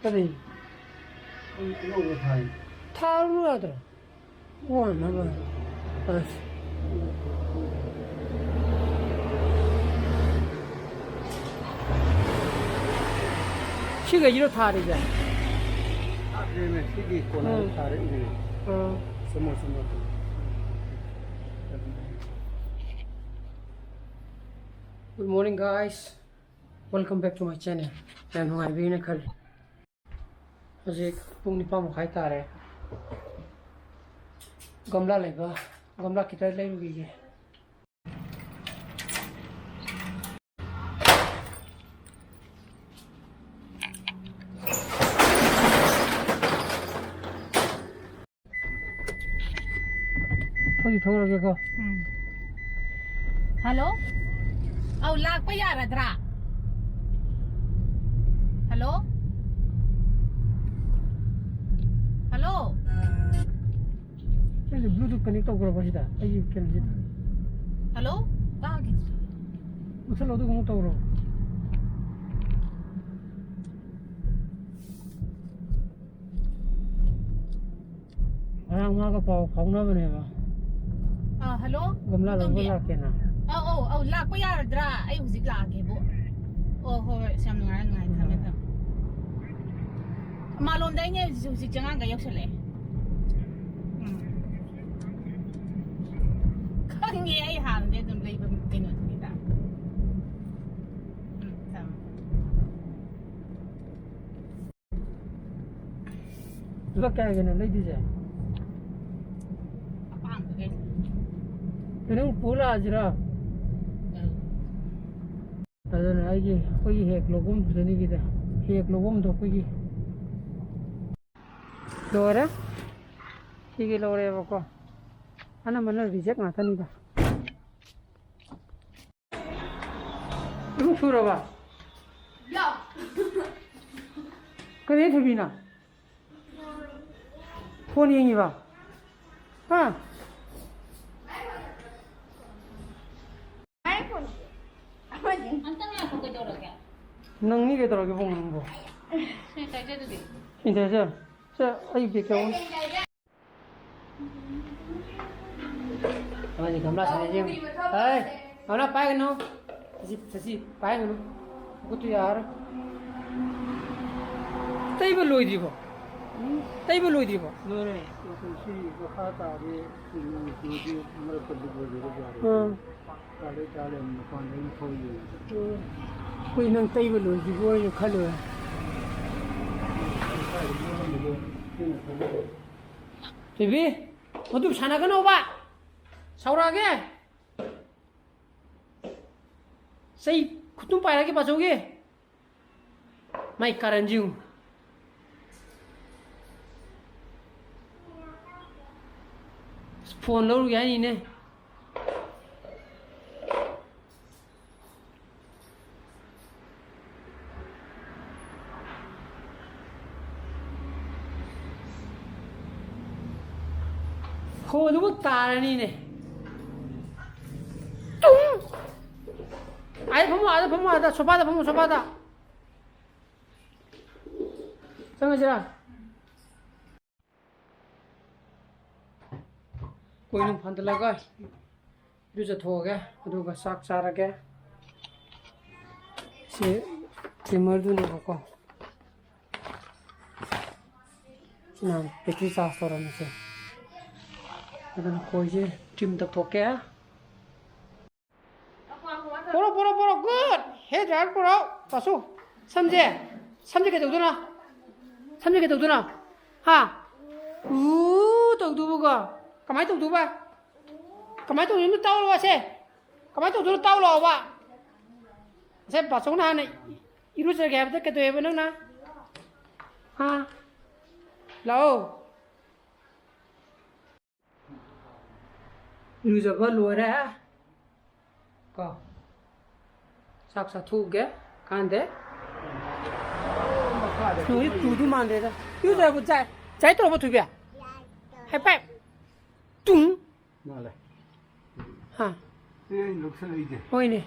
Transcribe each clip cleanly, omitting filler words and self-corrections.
어디? 이거 다. 타로 하더라. 와, 나봐. 알았어. 시가 이로 타리자. 아, 그러면 시기 있고 나는 다른 이게. 스몰. Good morning, guys. Welcome back to my channel. And my vehicle. Aji pung nipa mo khai tare. Gamla lega. Gamla kita lai rugi ge. Thôi thôi rồi cô. Hello? Oh, lag pa yara dra. Hello? Hello? Ini Bluetooth connect over apa sih dah? Ayo kan sih. Hello? Kah gitu? Usah lo tu kamu tahu lo. Orang mana kau kau nak mana ba? Hello? Gamla lo gamla kena. Oh, lag pa yara dra. Ay, huzik lag eh, bo. Oh, hoy, siyam ngai thame tham. Malom dai nge huzik jangan ga yok sale. Khang nge ai han de dum lei bam kino ni ta. Tham. Sudah kaya gini lagi je. Apang ke? Ini pula aja. Ada lagi, koi hek logum jadi kita, hek logum tu koi. Lora, ini lora apa kau? Anak mana reject nggak tadi dah. Ibu suruh apa? Ya. Kau ni tu bina? Phone yang ni ba? Ha? Nang ni kita lagi pun nunggu. Ini saja. Saya ayo bikin. Apa ni gambar saya je. Hey, mana pakai no? Sesi pakai no? Aku tu yar. Tapi belum di bo. Tapi belum di bo. 너네 혹시 이거 하다리 이거 뭐라 그러고 잘해 뭐 관련 소유. Koi nang tapi belum di bo yang kalau. Bibi, mau sana kan oba? Saurage? Saya kutung payah lagi pasoge. Mai karanjung. Phone lo ya ni ne. Phone lu TOURANI ne. Tung. Ada pemu ada, sofa ada. Jangan cerah. कोई नहीं फंद लगा जुजत हो गया अदुगा साग सारा गया से मर्दू ने को ना पेटी साफ तो रहने से अदन कोई जे टीम तक तो क्या पोरो गुड हे ड्राइव पोरो पासो समझे के तो ना हाँ तो दूबगा Kamai tu ba? Kamai tu ni tahu lo se. Kamai tu tahu lo ba? Saya pasang na ni. Iru saya gap tu ketu ebe na. Ha. Lao. Iru jaba lo ra. Ka. Sak sa thu ge kan de. Noi tu man de da. Iru jaba jai tu ba tu bia. Hai pai. Tung. 나래. Ha. 예, 녹슬 이제. OINA.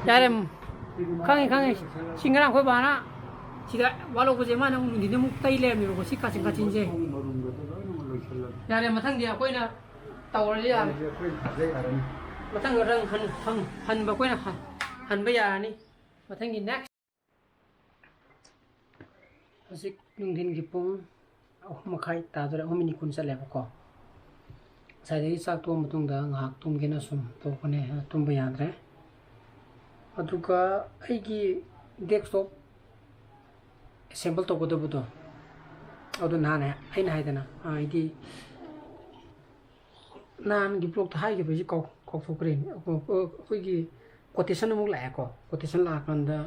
Yare kangi singarang khoi bana sida walo ko je mana ni ne muk tai le mi ko sikka singka chinje yare mathang dia koina tawar ya mathang rang han ba koina han ba ya ni mathang gi next asik nungdin gi pung makhai ta dore homini kun sa le ko sai dei sak to mutung da ngak tum gi na sum to ko ne tum ba ya dre aduga aigi desktop assemble to godo budo adu nane aina haidana aidi nan gi block thai gi bi ko thokrin ko gi quotation mu la ko quotation la kan da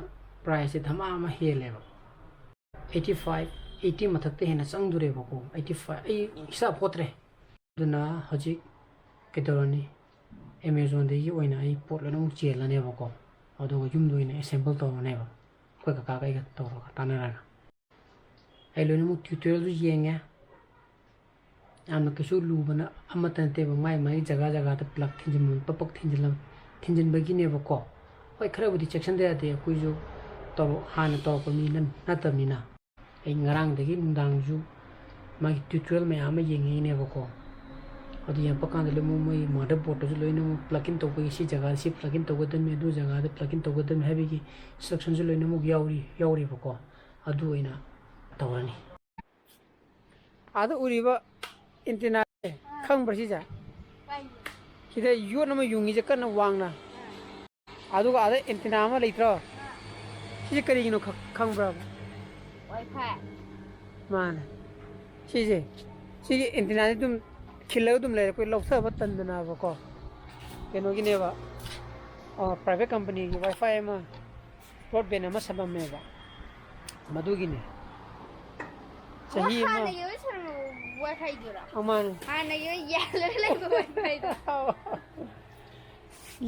price thama ma hele 85 80 mathak te hena chang dure ba ko 85 ai isa potre duna haji kedorani amazon de yi oina ai pot la nu chela ne ba ko ado YUMDA ina assemble to ne ba ko ka ga to ta na ra ai lo mu tutorial ju yenga amna ke su lu bana amatan te ba mai jaga ta plug thinjin mun papak thinjin ba gi ne ba ko hoi khara budi section de ade ku ju to han to ko mi nan na ta mi na ai ngarang de gi ndang ju ma tutorial me ama yengi ne ba ko adu ya pakan de mu mai motherboard ju loina mu plugin to ko isi jaga si plugin to ko den me du jaga de plugin to ko den heavy gi instruction ju loina mu yauri ba ko adu ina TOURANI adu uriba internet khang bar si ja kide yo na ma yungi je kan wangna adu ga ada internet ma leitro si kari gi no khang bra Wi-Fi man si internet dum khillo dum le ko lok sa ba tan na ba ko keno gi ne ba private company gi wifi ma broadband ma sabam me ba madu gi ne sahi ma hana yo san Wi-Fi jura aman hana yo ya le Wi-Fi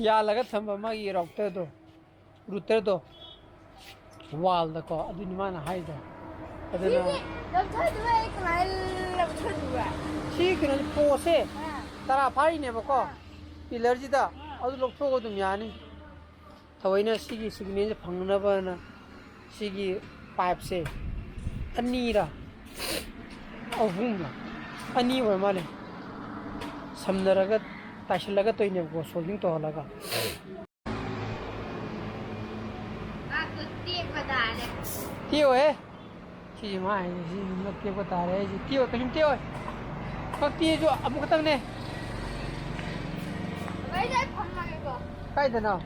ya laga thamba ma gi router do wall da ko adu ni mana hai da adana si kino po se tara phari ne ba ko pillar ji da adu lok tho dum yani thawaina sigi ne je phangna ba na sigi pipe se ani ra ahum la ani wa male samnaraga tashlaga toine ko solding to halaga tiêu ấy chị mai chị nó tiêu có tài đấy chị tiêu cái tiêu ơi con tiêu cho ấm cái tăng này cái thế nào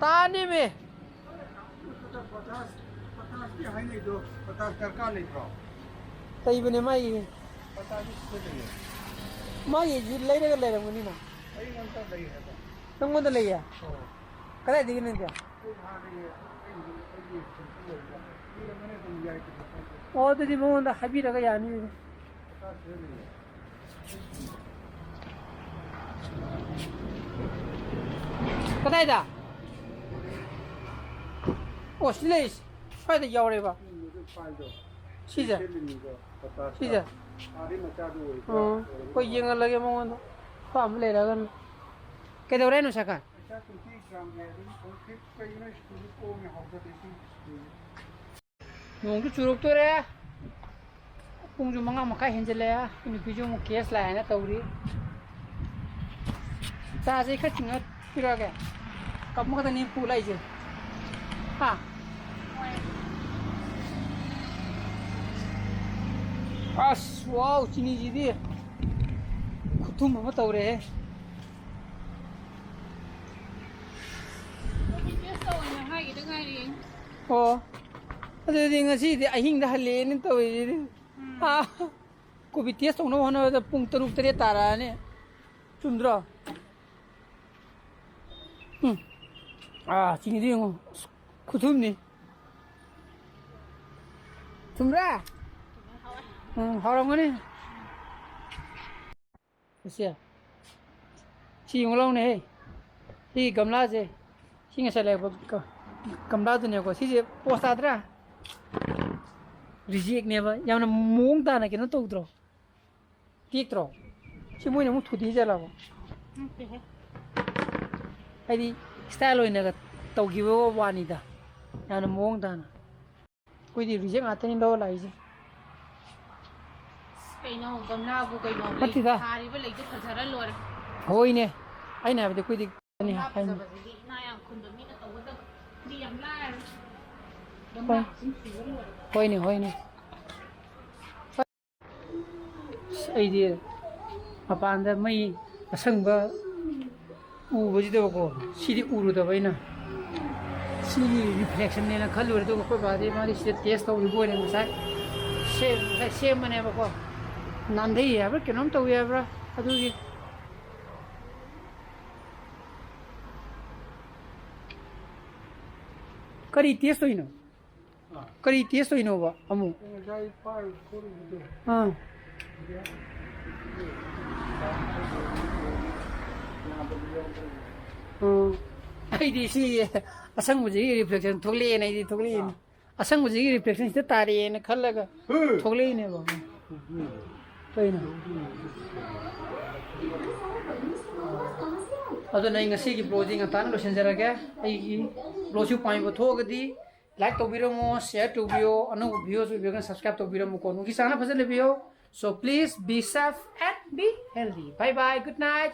ta đi mày tây bên mai mai gì lấy được mình đi nào không muốn lấy à cái này thì cái này 어디 보면 합의라가 아니. 그다이다. 오 실내 파이도 야오래 봐. 시자. 거 이행하려게 먹은 거 레라간. 깨도래는 잠깐. nunggu curug tu re, pungju manga makai henjel ya, ini biju mu kias lah na tauri. Ta sih kat tinggal piraga, kamu kata ni pulai je, ha. As, wow, cini jadi, kutu mama tauri. Oh. अरे ngasi di ahing dah halen to ini ah ko bitias tong no hono da pung taruk tere tara ne chundra ah chini di ngo kutum ni chundra harang ni sia chi ngolong ne hi gamla je singa sale ko gamla tu ne ko si je posadra reject never yamna mung ta na kino to dro tik tro chi moi na mu thudi jala ba ꯍꯥꯏꯗꯤ style ꯑꯣꯏꯅꯒ ꯇꯧꯈꯤꯕ ꯋꯥꯅꯤꯗ ꯌꯥꯝꯅ ꯃꯑꯣꯡ ꯇꯥꯅ ꯑꯩꯈꯣꯏꯗꯤ reject ꯉꯥꯛꯇꯅꯤ ꯂꯧꯔ ꯂꯥꯛꯏꯁꯦ ꯀꯩꯅꯣ ꯒꯝꯂꯥꯕꯨ ꯀꯩꯅꯣ ꯐꯠꯇꯦꯗ ꯊꯥꯔꯤꯕ ꯂꯩꯗꯨ ꯐꯖꯔ ꯂꯣꯏꯔꯦ ꯍꯣꯏꯅꯦ ꯑꯩꯅ ꯍꯥꯏꯕꯗꯤ ꯑꯩꯈꯣꯏꯗꯤ ꯒꯝꯂꯥ ꯐꯖꯕꯁꯤꯗꯤ ꯏꯅꯥ ꯌꯥꯝ ꯈꯨꯟꯕ ꯃꯤꯅ ꯇꯧꯒꯗꯕ ꯃꯤ ꯌꯥꯝ ꯂꯥꯏꯔꯦ ꯒꯝꯂꯥ ꯁꯨꯝ ꯁꯨꯔ ꯂꯣꯏꯔꯦ ꯍꯣꯏꯅꯦ ꯍꯣꯏꯅꯦ ꯑꯩꯗꯤ ꯃꯄꯥꯟꯗ ꯃꯩ ꯑꯁꯪꯕ ꯎꯕꯁꯤꯗꯕꯀꯣ ꯁꯤꯗꯤ ꯎꯔꯨꯗꯕ ꯑꯩꯅ ꯁꯤꯒꯤ ꯔꯤꯐ꯭ꯂꯦꯛꯁꯟꯅꯦꯅ ꯈꯜꯂꯨꯔꯦ ꯑꯗꯨꯒ ꯑꯩꯈꯣꯏ ꯕꯥꯗꯤ ꯃꯥꯗꯤ ꯁꯤꯗ ꯇꯦꯁ ꯇꯧꯔꯤꯕ ꯑꯣꯏꯅ ꯉꯁꯥꯏ ꯁꯦꯝꯕꯅꯦꯕꯀꯣ ꯅꯥꯟꯊꯩ ꯍꯥꯏꯕ꯭ꯔꯥ ꯀꯩꯅꯣꯝ ꯇꯧꯏ ꯍꯥꯏꯕ꯭ꯔꯥ ꯑꯗꯨꯒꯤ ꯀꯔꯤ ꯇꯦꯁ ꯇꯧꯔꯤꯅꯣ ꯀꯔꯤ ꯇꯦꯁ ꯇꯧꯔꯤꯅꯣꯕ ꯑꯃꯨꯛ ꯑꯥ ꯑꯩꯗꯤ ꯁꯤ ꯑꯁꯪꯕꯁꯤꯒꯤ ꯔꯤꯐ꯭ꯂꯦꯛꯁꯟ ꯊꯣꯛꯂꯛꯑꯦꯅ ꯑꯩꯗꯤ ꯊꯣꯛꯂꯛꯏꯅꯦ ꯑꯁꯪꯕꯁꯤꯒꯤ ꯔꯤꯐ꯭ꯂꯦꯛꯁꯟ ꯁꯤꯗ ꯇꯥꯔꯛꯑꯦꯅ ꯈꯜꯂꯒ ꯊꯣꯛꯂꯛꯏꯅꯦꯕ ꯀꯩꯅꯣ ꯑꯗꯨꯅ ꯑꯩ ꯉꯁꯤꯒꯤ ꯕ꯭ꯂꯣꯒꯁꯤ ꯉꯟꯇꯥꯅ ꯂꯣꯏꯁꯤꯟꯖꯔꯒꯦ ꯑꯩꯒꯤ ꯕ꯭ꯂꯣꯒꯁꯨ ꯄꯥꯝꯕ ꯊꯣꯛꯑꯒꯗꯤ ꯂꯥꯏꯛ ꯇꯧꯕꯤꯔꯝꯃꯣ ꯁꯤꯌꯔ ꯇꯧꯕꯤꯌꯣ ꯑꯅꯧꯕ ꯚꯤꯗꯤꯑꯣꯁꯨ ꯎꯕꯤꯔꯒ ꯁꯕꯁꯀ꯭ꯔꯥꯏꯕ ꯇꯧꯕꯤꯔꯝꯃꯣꯀꯣ ꯅꯨꯡꯒꯤ ꯆꯥꯡꯅ ꯐꯖꯅ ꯂꯩꯕꯤꯌꯣ so please be safe and be healthy bye bye good night